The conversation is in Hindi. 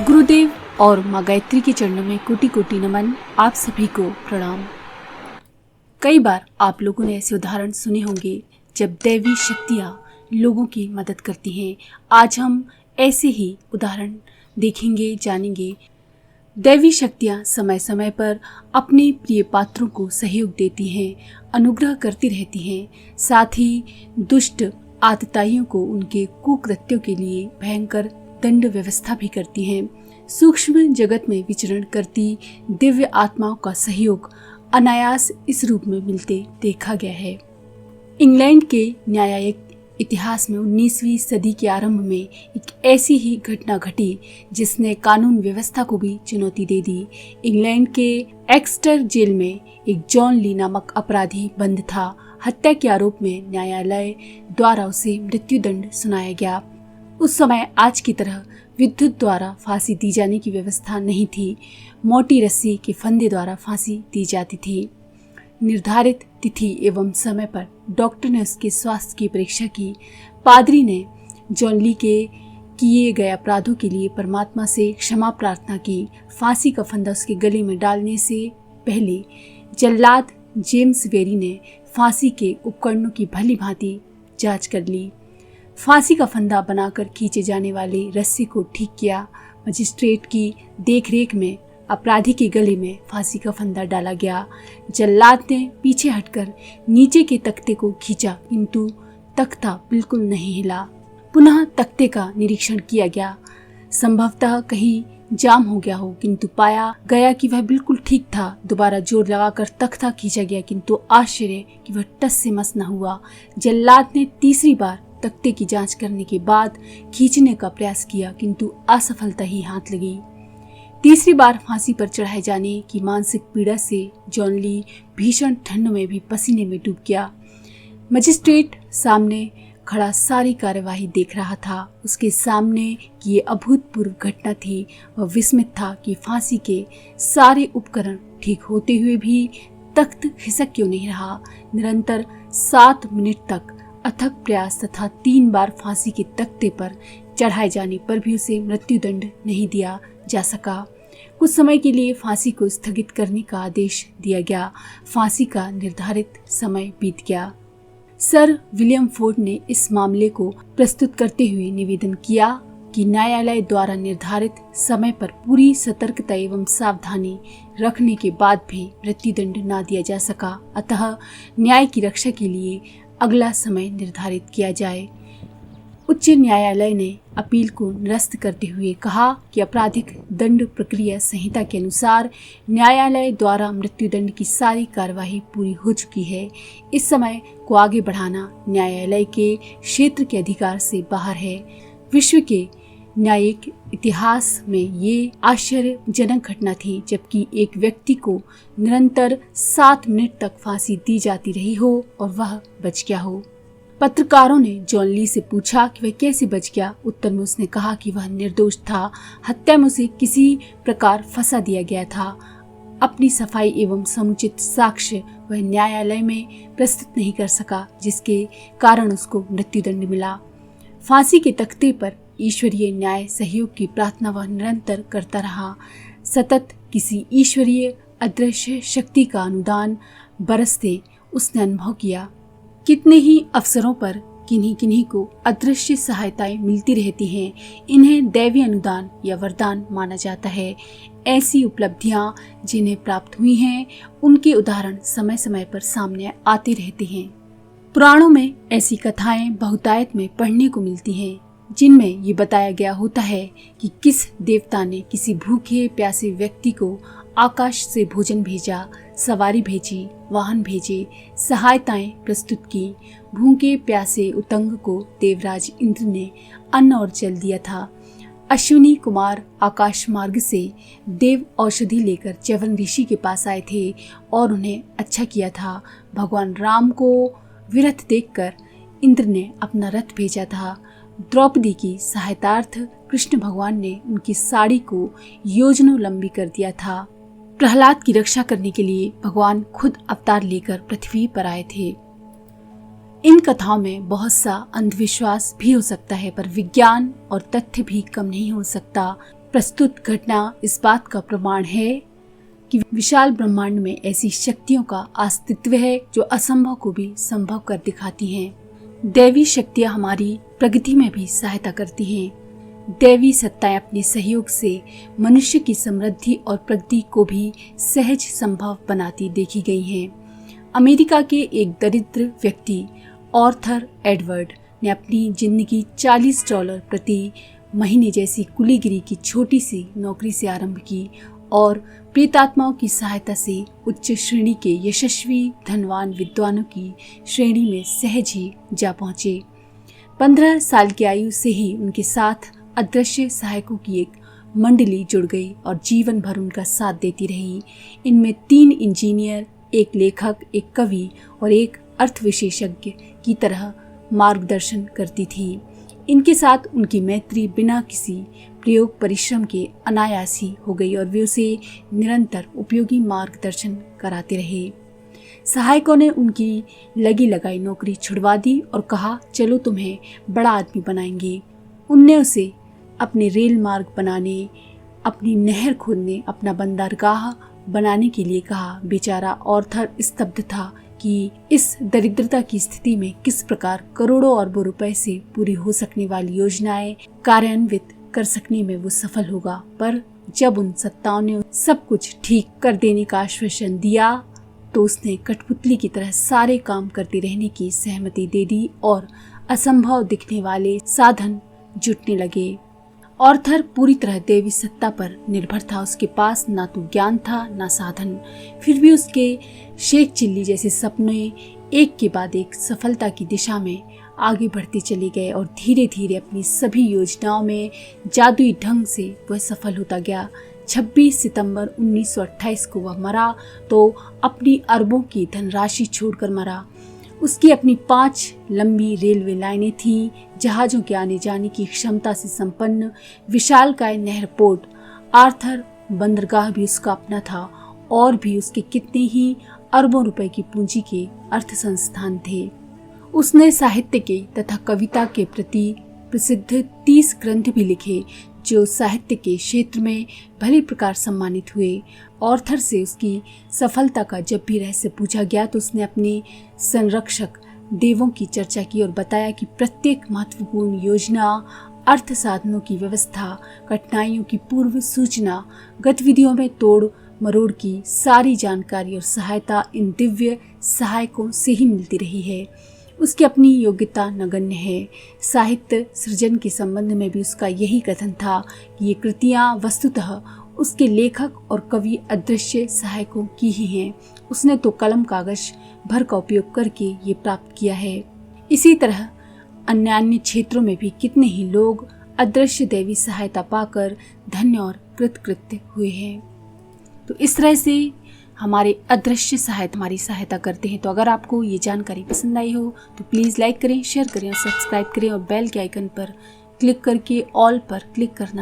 गुरुदेव और माँ गायत्री के चरणों में कोटि कोटि नमन। आप सभी को प्रणाम। कई बार आप लोगों ने ऐसे उदाहरण सुने होंगे जब दैवी शक्तियाँ लोगों की मदद करती हैं। आज हम ऐसे ही उदाहरण देखेंगे, जानेंगे। दैवी शक्तियाँ समय समय पर अपने प्रिय पात्रों को सहयोग देती हैं, अनुग्रह करती रहती हैं। साथ ही दुष्ट आतताइयों को उनके कुकृत्यों के लिए भयंकर दंड व्यवस्था भी करती हैं। सूक्ष्म जगत में विचरण करती दिव्य आत्माओं का सहयोग अनायास इस रूप में मिलते देखा गया है। इंग्लैंड के न्यायिक इतिहास में 19वीं सदी के आरंभ में एक ऐसी ही घटना घटी जिसने कानून व्यवस्था को भी चुनौती दे दी। इंग्लैंड के एक्स्टर जेल में एक जॉन ली नामक अपराधी बंद था। हत्या के आरोप में न्यायालय द्वारा उसे मृत्युदंड सुनाया गया। उस समय आज की तरह विद्युत द्वारा फांसी दी जाने की व्यवस्था नहीं थी। मोटी रस्सी के फंदे द्वारा फांसी दी जाती थी। निर्धारित तिथि एवं समय पर डॉक्टर ने उसके स्वास्थ्य की परीक्षा की। पादरी ने जॉन ली के किए गए अपराधों के लिए परमात्मा से क्षमा प्रार्थना की। फांसी का फंदा उसके गले में डालने से पहले जल्लाद जेम्स वेरी ने फांसी के उपकरणों की भली भांति जांच कर ली। फांसी का फंदा बनाकर खींचे जाने वाली रस्सी को ठीक किया। मजिस्ट्रेट की देखरेख में अपराधी के गले में फांसी का फंदा डाला गया। जल्लाद ने पीछे हटकर नीचे के तख्ते को खींचा, किंतु तख्ता बिल्कुल नहीं हिला। पुनः तख्ते का निरीक्षण किया गया। संभवतः कहीं जाम हो गया हो, किंतु पाया गया कि वह बिल्कुल ठीक था। दोबारा जोर लगाकर तख्ता खींचा गया, किंतु आश्चर्य कि वह टस से मस न हुआ। जल्लाद ने तीसरी बार तख्ते की जांच करने के बाद खींचने का प्रयास किया, किंतु असफलता ही हाथ लगी। तीसरी बार फांसी पर चढ़ाए जाने की मानसिक पीड़ा से जॉन ली भीषण ठंड में भी पसीने में डूब गया। मजिस्ट्रेट सामने खड़ा सारी कार्यवाही देख रहा था। उसके सामने की ये अभूतपूर्व घटना थी। वह विस्मित था कि फांसी के सारे उपकरण ठीक होते हुए भी तख्त खिसक क्यों नहीं रहा। निरंतर 7 मिनट तक अथक प्रयास तथा 3 बार फांसी के तख्ते पर चढ़ाए जाने पर भी उसे मृत्युदंड नहीं दिया जा सका। कुछ समय के लिए फांसी को स्थगित करने का आदेश दिया गया। फांसी का निर्धारित समय बीत गया। सर विलियम फोर्ड ने इस मामले को प्रस्तुत करते हुए निवेदन किया कि न्यायालय द्वारा निर्धारित समय पर पूरी सतर्कता एवं सावधानी रखने के बाद भी मृत्युदंड न दिया जा सका। अतः न्याय की रक्षा के लिए अगला समय निर्धारित किया जाए। उच्च न्यायालय ने अपील को निरस्त करते हुए कहा कि आपराधिक दंड प्रक्रिया संहिता के अनुसार न्यायालय द्वारा मृत्युदंड की सारी कार्यवाही पूरी हो चुकी है। इस समय को आगे बढ़ाना न्यायालय के क्षेत्र के अधिकार से बाहर है। विश्व के न्यायिक इतिहास में ये आश्चर्यजनक घटना थी, जबकि एक व्यक्ति को निरंतर 7 मिनट तक फांसी दी जाती रही हो और वह बच गया हो। पत्रकारों ने जॉन ली से पूछा कि वह कैसे बच गया। उत्तर में उसने कहा कि वह निर्दोष था। हत्या में उसे किसी प्रकार फंसा दिया गया था। अपनी सफाई एवं समुचित साक्ष्य वह न्यायालय में प्रस्तुत नहीं कर सका, जिसके कारण उसको मृत्युदंड मिला। फांसी के तख्ते पर ईश्वरीय न्याय सहयोग की प्रार्थना वह निरंतर करता रहा। सतत किसी ईश्वरीय अदृश्य शक्ति का अनुदान बरसते उसने अनुभव किया। कितने ही अवसरों पर किन्हीं किन्हीं को अदृश्य सहायताएं मिलती रहती हैं। इन्हें दैवी अनुदान या वरदान माना जाता है। ऐसी उपलब्धियां जिन्हें प्राप्त हुई हैं, उनके उदाहरण समय समय पर सामने आते रहते हैं। पुराणों में ऐसी कथाएं बहुतायत में पढ़ने को मिलती हैं, जिनमें ये बताया गया होता है कि किस देवता ने किसी भूखे प्यासे व्यक्ति को आकाश से भोजन भेजा, सवारी भेजी, वाहन भेजे, सहायताएं प्रस्तुत की। भूखे प्यासे उतंग को देवराज इंद्र ने अन्न और जल दिया था। अश्विनी कुमार आकाश मार्ग से देव औषधि लेकर च्यवन ऋषि के पास आए थे और उन्हें अच्छा किया था। भगवान राम को विरथ देखकर इंद्र ने अपना रथ भेजा था। द्रौपदी की सहायतार्थ कृष्ण भगवान ने उनकी साड़ी को योजनों लंबी कर दिया था। प्रहलाद की रक्षा करने के लिए भगवान खुद अवतार लेकर पृथ्वी पर आए थे। इन कथाओं में बहुत सा अंधविश्वास भी हो सकता है, पर विज्ञान और तथ्य भी कम नहीं हो सकता। प्रस्तुत घटना इस बात का प्रमाण है कि विशाल ब्रह्मांड में ऐसी शक्तियों का अस्तित्व है जो असंभव को भी संभव कर दिखाती हैं। दैवी शक्तियां हमारी प्रगति में भी सहायता करती हैं। दैवी सत्ताएं अपने सहयोग से मनुष्य की समृद्धि और प्रगति को भी सहज संभव बनाती देखी गई हैं। अमेरिका के एक दरिद्र व्यक्ति आर्थर एडवर्ड ने अपनी जिंदगी $40 प्रति महीने जैसी कुलीगिरी की छोटी सी नौकरी से आरंभ की और प्रेतात्माओं की सहायता से उच्च श्रेणी के यशस्वी धनवान विद्वानों की श्रेणी में सहज ही जा पहुंचे। 15 साल की आयु से ही उनके साथ अदृश्य सहायकों की एक मंडली जुड़ गई और जीवन भर उनका साथ देती रही। इनमें 3 इंजीनियर, एक लेखक, एक कवि और एक अर्थ विशेषज्ञ की तरह मार्गदर्शन करती थी। इनके साथ उनकी मैत्री बिना किसी प्रयोग परिश्रम के अनायास ही हो गई और वे उसे निरंतर उपयोगी मार्गदर्शन कराते रहे। सहायकों ने उनकी लगी लगाई नौकरी छुड़वा दी और कहा, चलो तुम्हें बड़ा आदमी बनाएंगे। उनने उसे अपने रेल मार्ग बनाने, अपनी नहर खोदने, अपना बंदरगाह बनाने के लिए कहा। बेचारा आर्थर स्तब्ध था कि इस दरिद्रता की स्थिति में किस प्रकार करोड़ों अरबों रुपए से पूरी हो सकने वाली योजनाएं कार्यान्वित कर सकने में वो सफल होगा। पर जब उन सत्ताओं ने सब कुछ ठीक कर देने का आश्वासन दिया तो उसने कठपुतली की तरह सारे काम करते रहने की सहमति दे दी और असंभव दिखने वाले साधन जुटने लगे। आर्थर पूरी तरह देवी सत्ता पर निर्भर था। उसके पास ना तो ज्ञान था ना साधन, फिर भी उसके शेख चिल्ली जैसे सपने एक के बाद एक सफलता की दिशा में आगे बढ़ते चले गए और धीरे धीरे अपनी सभी योजनाओं में जादुई ढंग से वह सफल होता गया। 26 सितंबर 1928 को वह मरा तो अपनी अरबों की धनराशि छोड़कर मरा। उसकी अपनी 5 लंबी रेलवे लाइनें थीं, जहाजों के आने जाने की क्षमता से संपन्न विशालकाय नहर पोर्ट, आर्थर बंदरगाह भी उसका अपना था और भी उसके कितने ही अरबों रुपए की पूंजी के अर्थ संस्थान थे। उसने साहित्य के तथा कविता के प्रति प्रसिद्ध 30 ग्रंथ भी लिखे जो साहित्य के क्षेत्र में भली प्रकार सम्मानित हुए। आर्थर से उसकी सफलता का जब भी रहस्य पूछा गया तो उसने अपने संरक्षक देवों की चर्चा की और बताया कि प्रत्येक महत्वपूर्ण योजना, अर्थ साधनों की व्यवस्था, कठिनाइयों की पूर्व सूचना, गतिविधियों में तोड़ मरोड़ की सारी जानकारी और सहायता इन दिव्य सहायकों से ही मिलती रही है। उसकी अपनी योग्यता नगण्य है। साहित्य सृजन के संबंध में भी उसका यही कथन था कि ये कृतियां वस्तुतः उसके लेखक और कवि अदृश्य सहायकों की ही हैं। उसने तो कलम कागज भर का उपयोग करके ये प्राप्त किया है। इसी तरह अन्य क्षेत्रों में भी कितने ही लोग अदृश्य दैवी सहायता पाकर धन्य और कृतकृत्य हुए हैं। तो इस तरह से हमारे अदृश्य सहायक हमारी सहायता करते हैं। तो अगर आपको ये जानकारी पसंद आई हो तो प्लीज़ लाइक करें, शेयर करें और सब्सक्राइब करें और बेल के आइकन पर क्लिक करके ऑल पर क्लिक करना